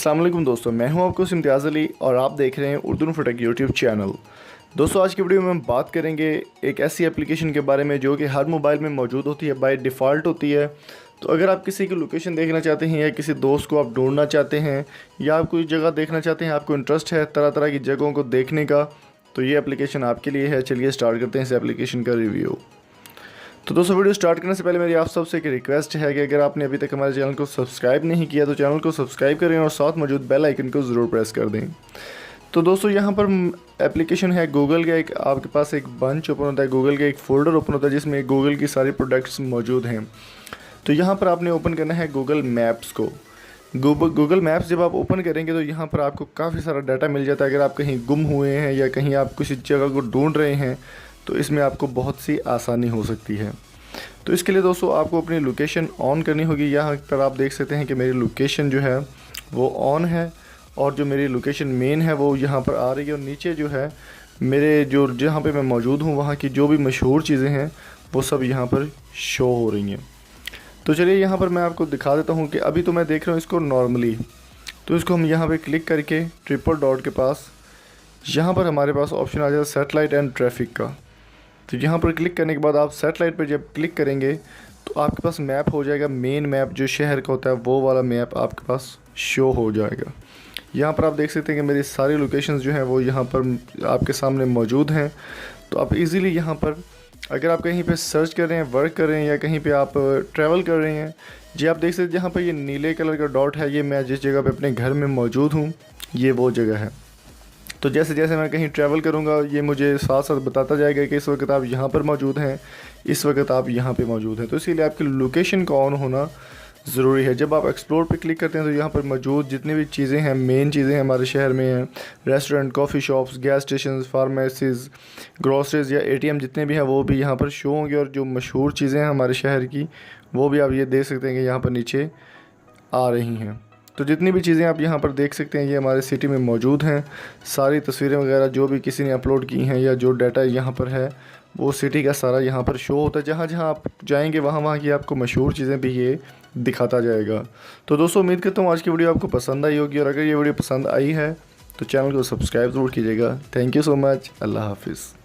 अस्सलाम वालेकुम दोस्तों, मैं हूं आपको इम्तियाज़ अली और आप देख रहे हैं उर्दू फटक यूट्यूब चैनल। दोस्तों, आज की वीडियो में हम बात करेंगे एक ऐसी एप्लीकेशन के बारे में जो कि हर मोबाइल में मौजूद होती है, बाय डिफ़ॉल्ट होती है। तो अगर आप किसी की लोकेशन देखना चाहते हैं या किसी दोस्त को आप ढूंढना चाहते हैं या आप कोई जगह देखना चाहते हैं, आपको इंटरेस्ट है तरह तरह की जगहों को देखने का, तो ये एप्लीकेशन आपके लिए है। चलिए स्टार्ट करते हैं इस एप्लीकेशन का रिव्यू। तो दोस्तों, वीडियो स्टार्ट करने से पहले मेरी आप सबसे एक रिक्वेस्ट है कि अगर आपने अभी तक हमारे चैनल को सब्सक्राइब नहीं किया तो चैनल को सब्सक्राइब करें और साथ मौजूद बेल आइकन को ज़रूर प्रेस कर दें। तो दोस्तों, यहाँ पर एप्लीकेशन है गूगल का, एक आपके पास एक बंच ओपन होता है, गूगल का एक फ़ोल्डर ओपन होता है जिसमें गूगल की सारी प्रोडक्ट्स मौजूद हैं। तो यहाँ पर आपने ओपन करना है गूगल मैप्स को। गूगल मैप्स जब आप ओपन करेंगे तो यहाँ पर आपको काफ़ी सारा डाटा मिल जाता है। अगर आप कहीं गुम हुए हैं या कहीं आप किसी जगह को ढूंढ रहे हैं तो इसमें आपको बहुत सी आसानी हो सकती है। तो इसके लिए दोस्तों आपको अपनी लोकेशन ऑन करनी होगी। यहाँ पर आप देख सकते हैं कि मेरी लोकेशन जो है वो ऑन है और जो मेरी लोकेशन मेन है वो यहाँ पर आ रही है, और नीचे जो है मेरे जो जहाँ पे मैं मौजूद हूँ वहाँ की जो भी मशहूर चीज़ें हैं वो सब यहाँ पर शो हो रही हैं। तो चलिए यहाँ पर मैं आपको दिखा देता हूँ कि अभी तो मैं देख रहा हूँ इसको नॉर्मली। तो इसको हम यहाँ पे क्लिक करके ट्रिपल डॉट के पास यहाँ पर हमारे पास ऑप्शन आ जाता है सैटेलाइट एंड ट्रैफिक का। तो यहाँ पर क्लिक करने के बाद आप सैटेलाइट पर जब क्लिक करेंगे तो आपके पास मैप हो जाएगा, मेन मैप जो शहर का होता है वो वाला मैप आपके पास शो हो जाएगा। यहाँ पर आप देख सकते हैं कि मेरी सारी लोकेशंस जो हैं वो यहाँ पर आपके सामने मौजूद हैं। तो आप इजीली यहाँ पर अगर आप कहीं पे सर्च कर रहे हैं, वर्क कर रहे हैं या कहीं पे आप ट्रैवल कर रहे हैं, जी आप देख सकते हैं जहाँ पर ये नीले कलर का डॉट है, ये मैं जिस जगह पे अपने घर में मौजूद हूँ ये वो जगह है। तो जैसे जैसे मैं कहीं ट्रैवल करूँगा ये मुझे साथ साथ बताता जाएगा कि इस वक्त आप यहाँ पर मौजूद हैं, इस वक्त आप यहाँ पे मौजूद हैं। तो इसीलिए आपकी लोकेशन का ऑन होना ज़रूरी है। जब आप एक्सप्लोर पे क्लिक करते हैं तो यहाँ पर मौजूद जितनी भी चीज़ें हैं, मेन चीज़ें हमारे शहर में हैं, restaurant, coffee shops, gas station, pharmacies, groceries या ATM जितने भी हैं वो भी यहाँ पर शो होंगे, और जो मशहूर चीज़ें हैं हमारे शहर की वो भी आप ये देख सकते हैं कि यहाँ पर नीचे आ रही हैं। तो जितनी भी चीज़ें आप यहाँ पर देख सकते हैं ये हमारे सिटी में मौजूद हैं। सारी तस्वीरें वगैरह जो भी किसी ने अपलोड की हैं या जो डाटा यहाँ पर है वो सिटी का सारा यहाँ पर शो होता है। जहाँ जहाँ आप जाएंगे वहाँ वहाँ की आपको मशहूर चीज़ें भी ये दिखाता जाएगा। तो दोस्तों, उम्मीद करता हूँ आज की वीडियो आपको पसंद आई होगी, और अगर ये वीडियो पसंद आई है तो चैनल को सब्सक्राइब ज़रूर कीजिएगा। Thank you so much. अल्लाह हाफिज़।